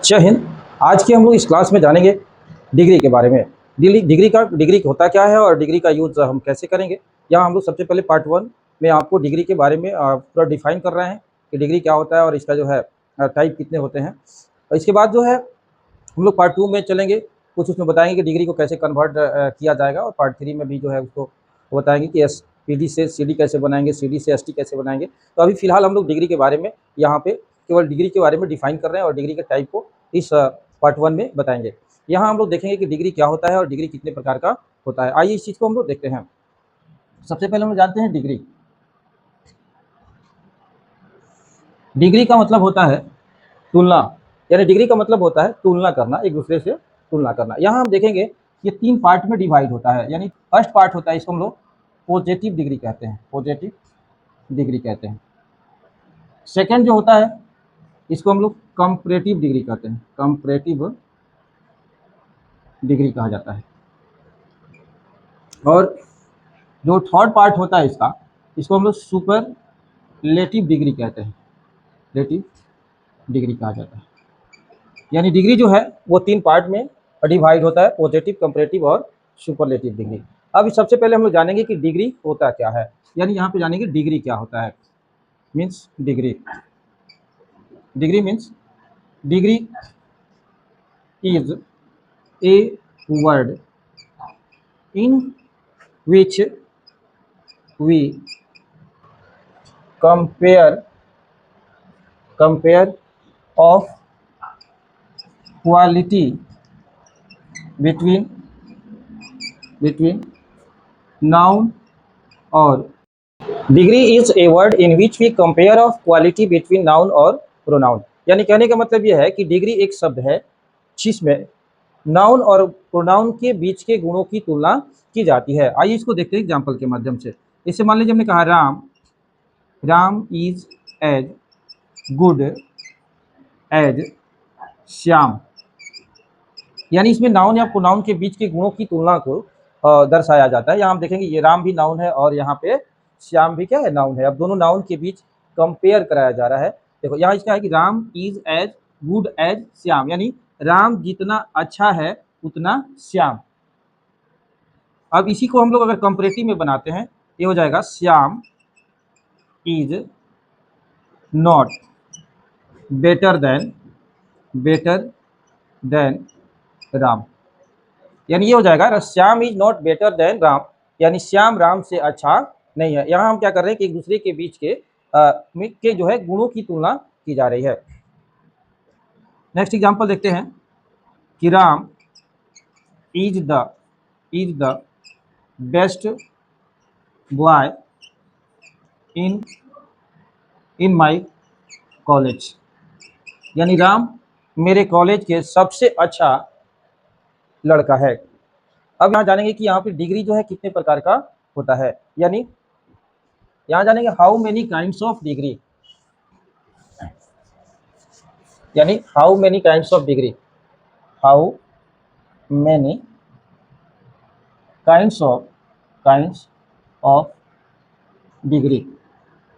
जय हिंद। आज के हम लोग इस क्लास में जानेंगे डिग्री के बारे में। डिग्री होता क्या है और डिग्री का यूज़ हम कैसे करेंगे। यहाँ हम लोग सबसे पहले पार्ट 1 में आपको डिग्री के बारे में पूरा डिफाइन कर रहे हैं कि डिग्री क्या होता है और इसका जो है टाइप कितने होते हैं। और इसके बाद जो है हम लोग पार्ट 2 में चलेंगे, कुछ उसमें बताएंगे कि डिग्री को कैसे कन्वर्ट किया जाएगा, और पार्ट 3 में भी जो है उसको बताएंगे कि SPD से CD कैसे बनाएंगे, CD से ST कैसे बनाएंगे। तो अभी फिलहाल हम लोग डिग्री के बारे में यहाँ पे केवल डिग्री के बारे में डिफाइन कर रहे हैं और डिग्री के टाइप को इस पार्ट 1 में बताएंगे। यहाँ हम लोग देखेंगे कि डिग्री क्या होता है और डिग्री कितने प्रकार का होता है। आइए इस चीज़ को हम लोग देखते हैं। सबसे पहले हम लोग जानते हैं डिग्री। डिग्री का मतलब होता है तुलना, यानी डिग्री का मतलब होता है तुलना करना, एक दूसरे से तुलना करना। यहाँ हम देखेंगे ये 3 पार्ट में डिवाइड होता है। यानी फर्स्ट पार्ट होता है, इसको हम लोग पॉजिटिव डिग्री कहते हैं, पॉजिटिव डिग्री कहते हैं। सेकंड जो होता है इसको हम लोग कंपैरेटिव डिग्री कहते हैं, कंपैरेटिव डिग्री कहा जाता है। और जो थर्ड पार्ट होता है इसको हम लोग सुपरलेटिव डिग्री कहते हैं, लेटिव डिग्री कहा जाता है। यानी डिग्री जो है वो 3 पार्ट में डिवाइड होता है, पॉजिटिव, कंपैरेटिव और सुपरलेटिव डिग्री। अब सबसे पहले हम लोग जानेंगे कि डिग्री होता क्या है। यानी यहाँ पे जानेंगे डिग्री क्या होता है। Means degree means degree is a word in which we compare of quality between noun और degree is a word in which we compare of quality between noun और प्रोनाउन। यानी कहने का मतलब यह है कि डिग्री एक शब्द है जिसमें नाउन और प्रोनाउन के बीच के गुणों की तुलना की जाती है। आइए इसको देखते हैं एग्जाम्पल के माध्यम से। इसे मान लीजिए हमने कहा Ram is as good as Shyam. यानी इसमें नाउन या प्रोनाउन के बीच के गुणों की तुलना को दर्शाया जाता है। यहाँ हम देखेंगे ये राम भी नाउन है और यहाँ पे श्याम भी क्या है, नाउन है। अब दोनों नाउन के बीच कंपेयर कराया जा रहा है। देखो यहाँ इसका है कि Ram is as good as Shyam, यानी राम जितना अच्छा है उतना श्याम। अब इसी को हम लोग अगर कंपैरेटिव में बनाते हैं, ये हो जाएगा Shyam is not better than Ram. यानी ये हो जाएगा Shyam is not better than Ram, यानी श्याम राम से अच्छा नहीं है। यहाँ हम क्या कर रहे हैं कि एक दूसरे के बीच के जो है गुणों की तुलना की जा रही है। नेक्स्ट एग्जांपल देखते हैं कि Ram is the best boy in my college. यानी राम मेरे कॉलेज के सबसे अच्छा लड़का है। अब यहाँ जानेंगे कि यहाँ पे डिग्री जो है कितने प्रकार का होता है। यानी यहाँ जानेंगे how many kinds of degree, यानी how many kinds of degree, how many kinds of degree.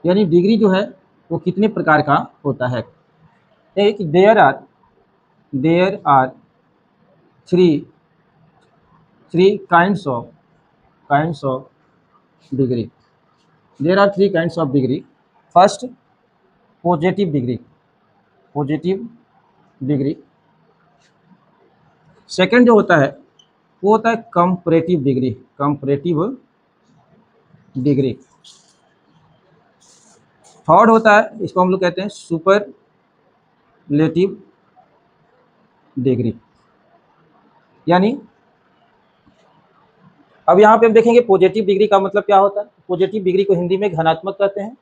यानी डिग्री जो है वो कितने प्रकार का होता है। एक there are three kinds of degree. There are 3 kinds of degree. First positive degree. Second जो होता है वो होता है कंपैरेटिव डिग्री। थर्ड होता है, इसको हम लोग कहते हैं सुपरलेटिव डिग्री। यानी अब यहाँ पे हम देखेंगे पॉजिटिव डिग्री का मतलब क्या होता है। पॉजिटिव डिग्री को हिंदी में घनात्मक कहते हैं।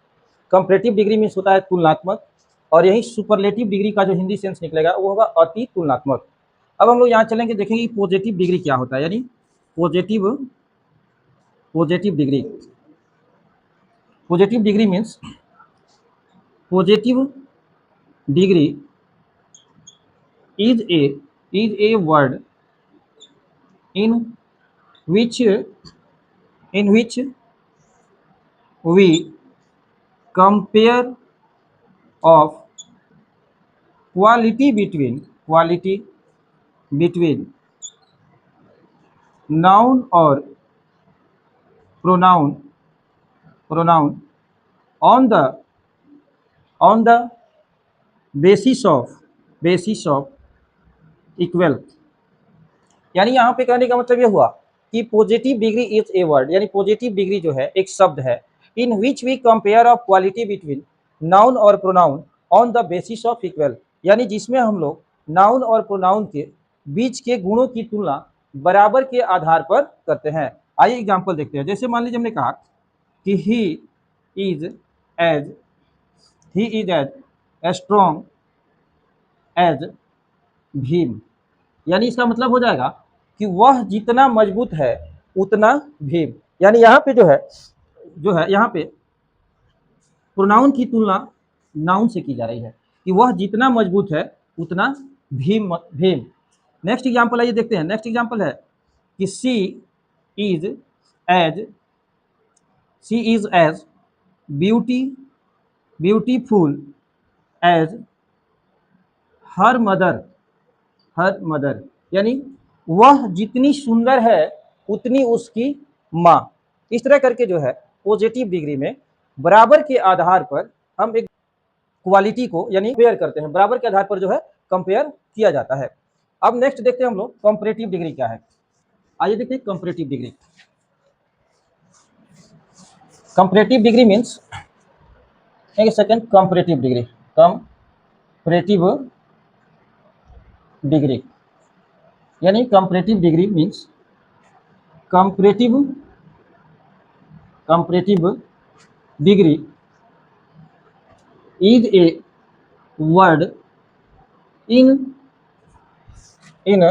कंपैरेटिव डिग्री मीन्स होता है तुलनात्मक, और यही सुपरलेटिव डिग्री का जो हिंदी सेंस निकलेगा वो होगा अति तुलनात्मक। अब हम लोग यहाँ चलेंगे, देखेंगे पॉजिटिव डिग्री क्या होता है। यानी positive degree means positive degree is a word in which we compare of quality quality between noun और pronoun pronoun on the on the basis of equal. यानी यहाँ पे कहने का मतलब ये हुआ कि positive degree is a word, यानी पॉजिटिव डिग्री जो है एक शब्द है, in which we compare of quality between noun और pronoun on the basis of equal, यानी जिसमें हम लोग नाउन और प्रोनाउन के बीच के गुणों की तुलना बराबर के आधार पर करते हैं। आइए एग्जाम्पल देखते हैं। जैसे मान लीजिए हमने कहा कि is as he is as strong as Bhim, यानी इसका मतलब हो जाएगा कि वह जितना मजबूत है उतना भीम। यानी यहाँ पे जो है यहाँ पे प्रोनाउन की तुलना नाउन से की जा रही है कि वह जितना मजबूत है उतना भीम। नेक्स्ट एग्जांपल आइए देखते हैं। नेक्स्ट एग्जांपल है कि is as she is as beauty beautiful as her mother, यानी वह जितनी सुंदर है उतनी उसकी माँ। इस तरह करके जो है पॉजिटिव डिग्री में बराबर के आधार पर हम एक क्वालिटी को यानी कंपेयर करते हैं, बराबर के आधार पर जो है कंपेयर किया जाता है। अब नेक्स्ट देखते हैं हम लोग कंपैरेटिव डिग्री क्या है। आइए देखते हैं comparative degree. Comparative degree means, एक सेकंड, कंपैरेटिव डिग्री यानी comparative degree means comparative degree is a word in in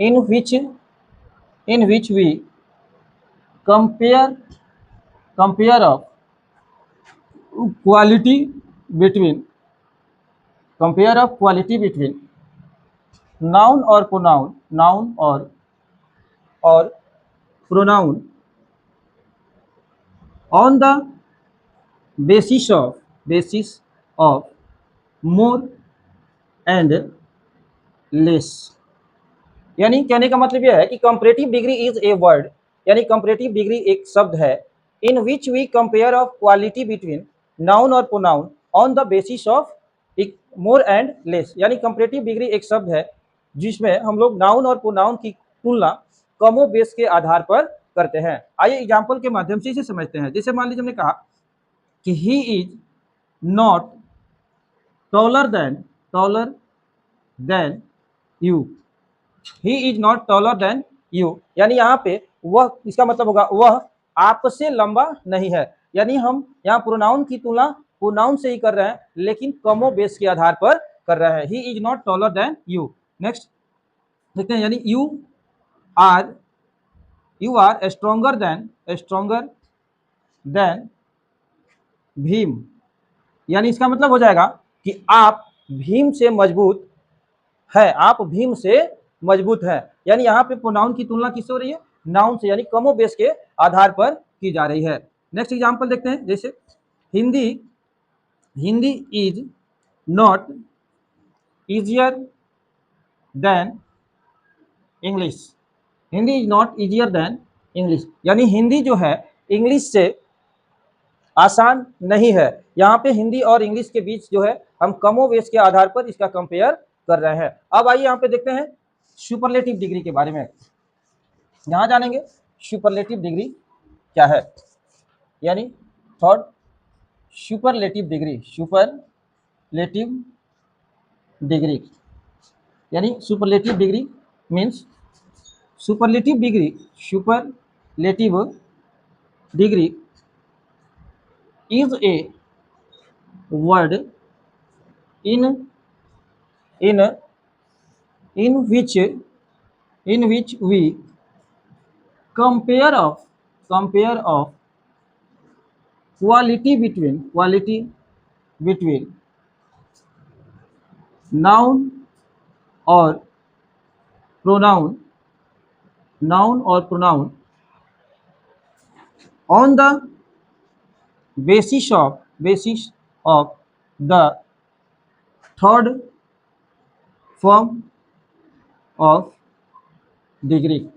in which we compare of quality between noun और pronoun on the basis of more and less। यानी कहने का मतलब यह है कि comparative degree is a word, यानी comparative degree एक शब्द है, in which we compare of quality between noun और pronoun on the basis of more and less. यानी कंपैरेटिव डिग्री एक शब्द है जिसमें हम लोग नाउन और प्रोनाउन की तुलना कमो बेस के आधार पर करते हैं। आइए एग्जाम्पल के माध्यम से इसे समझते हैं। जैसे मान लीजिए हमने कहा कि ही is not taller than you, he is not taller than you, यानी यहाँ पे वह, इसका मतलब होगा वह आपसे लंबा नहीं है। यानी हम यहाँ प्रोनाउन की तुलना प्रोनाउन से ही कर रहे हैं, लेकिन कमो बेस के आधार पर कर रहे हैं। He is not taller than you. Next देखते हैं, यानी you are stronger than Bhim, यानी इसका मतलब हो जाएगा कि आप भीम से मजबूत है, आप भीम से मजबूत है। यानी यहाँ पे प्रोनाउन की तुलना किससे हो रही है? नाउन से, यानी कमो बेस के आधार पर की जा रही है। नेक्स्ट एग्जांपल देखते हैं। जैसे Hindi is not easier than English, Hindi is not easier than English, यानी हिंदी जो है इंग्लिश से आसान नहीं है। यहाँ पे हिंदी और इंग्लिश के बीच जो है हम कमो बेस के आधार पर इसका कंपेयर कर रहे हैं। अब आइए यहाँ पे देखते हैं सुपरलेटिव डिग्री के बारे में। यहाँ जानेंगे सुपरलेटिव डिग्री क्या है, यानी थर्ड सुपरलेटिव डिग्री यानी superlative degree means superlative degree is a word in which we compare of quality between noun और pronoun on the basis of the third form of degree.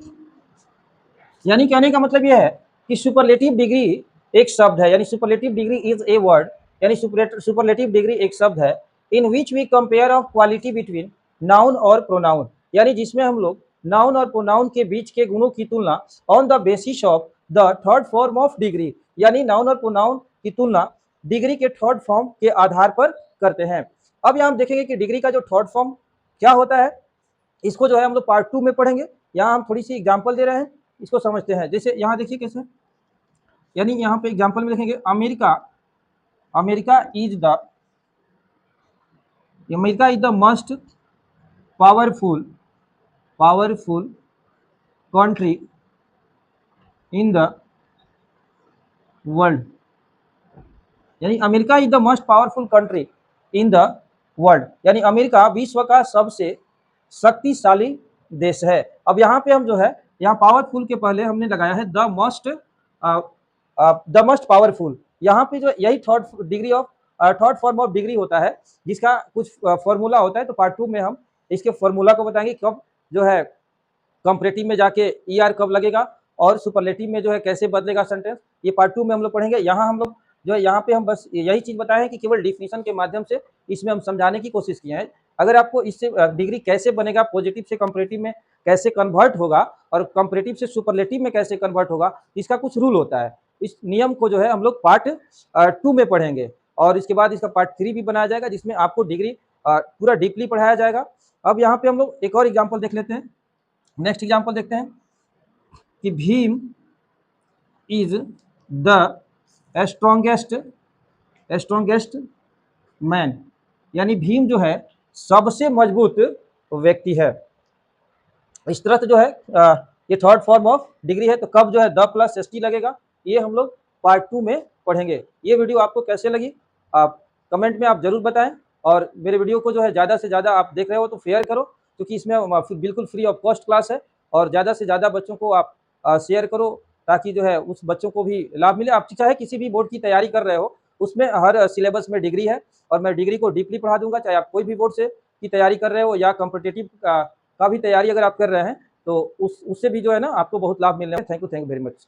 यानी कहने का मतलब यह है कि सुपरलेटिव डिग्री एक शब्द है, यानी superlative degree is a word, यानी सुपरलेटिव डिग्री एक शब्द है in which we compare of quality between noun और प्रोनाउन, यानी जिसमें हम लोग नाउन और प्रोनाउन के बीच के गुणों की तुलना on the basis of the third form of degree, यानी नाउन और प्रोनाउन की तुलना डिग्री के थर्ड फॉर्म के आधार पर करते हैं। अब यहाँ हम देखेंगे कि डिग्री का जो थर्ड फॉर्म क्या होता है, इसको जो है हम लोग पार्ट 2 में पढ़ेंगे। यहाँ हम थोड़ी सी एग्जांपल दे रहे हैं, इसको समझते हैं। जैसे यहाँ देखिए कैसे, यानी यहाँ पे एग्जांपल में देखेंगे America, America is the most powerful country in the world, यानी America is the most powerful country in the world, यानी अमेरिका विश्व का सबसे शक्तिशाली देश है। अब यहाँ पे हम जो है, यहाँ पावरफुल के पहले हमने लगाया है द मोस्ट पावरफुल। यहाँ पे जो यही थर्ड फॉर्म ऑफ डिग्री होता है, जिसका कुछ फॉर्मूला होता है। तो पार्ट 2 में हम इसके फॉर्मूला को बताएंगे, कब जो है कंपैरेटिव में जाके ER कब लगेगा और सुपरलेटिव में जो है कैसे बदलेगा सेंटेंस, ये पार्ट 2 में हम लोग पढ़ेंगे। यहाँ हम लोग जो है, यहाँ पे हम बस यही चीज बताए हैं कि केवल डिफिनीशन के माध्यम से इसमें हम समझाने की कोशिश किए हैं। अगर आपको इससे डिग्री कैसे बनेगा, पॉजिटिव से कंपैरेटिव में कैसे कन्वर्ट होगा और कंपैरेटिव से सुपरलेटिव में कैसे कन्वर्ट होगा, इसका कुछ रूल होता है। इस नियम को जो है हम लोग पार्ट 2 में पढ़ेंगे और इसके बाद इसका पार्ट 3 भी बनाया जाएगा, जिसमें आपको डिग्री पूरा डीपली पढ़ाया जाएगा। अब यहाँ पे हम लोग एक और एग्जाम्पल देख लेते हैं। नेक्स्ट एग्जाम्पल देखते हैं कि Bhim is the strongest man, यानी भीम जो है सबसे मजबूत व्यक्ति है। इस तरह से जो है ये थर्ड फॉर्म ऑफ डिग्री है। तो कब जो है द प्लस ST लगेगा, ये हम लोग पार्ट 2 में पढ़ेंगे। ये वीडियो आपको कैसे लगी, आप कमेंट में आप जरूर बताएं, और मेरे वीडियो को जो है ज़्यादा से ज़्यादा आप देख रहे हो तो शेयर करो, क्योंकि इसमें बिल्कुल फ्री ऑफ कॉस्ट क्लास है, और ज़्यादा से ज़्यादा बच्चों को आप शेयर करो, ताकि जो है उस बच्चों को भी लाभ मिले। आप चाहे किसी भी बोर्ड की तैयारी कर रहे हो, उसमें हर सिलेबस में डिग्री है, और मैं डिग्री को डीपली पढ़ा दूंगा। चाहे आप कोई भी बोर्ड से की तैयारी कर रहे हो या कॉम्पिटिटिव का भी तैयारी अगर आप कर रहे हैं, तो उससे भी जो है ना आपको बहुत लाभ मिल रहा है। Thank you very much.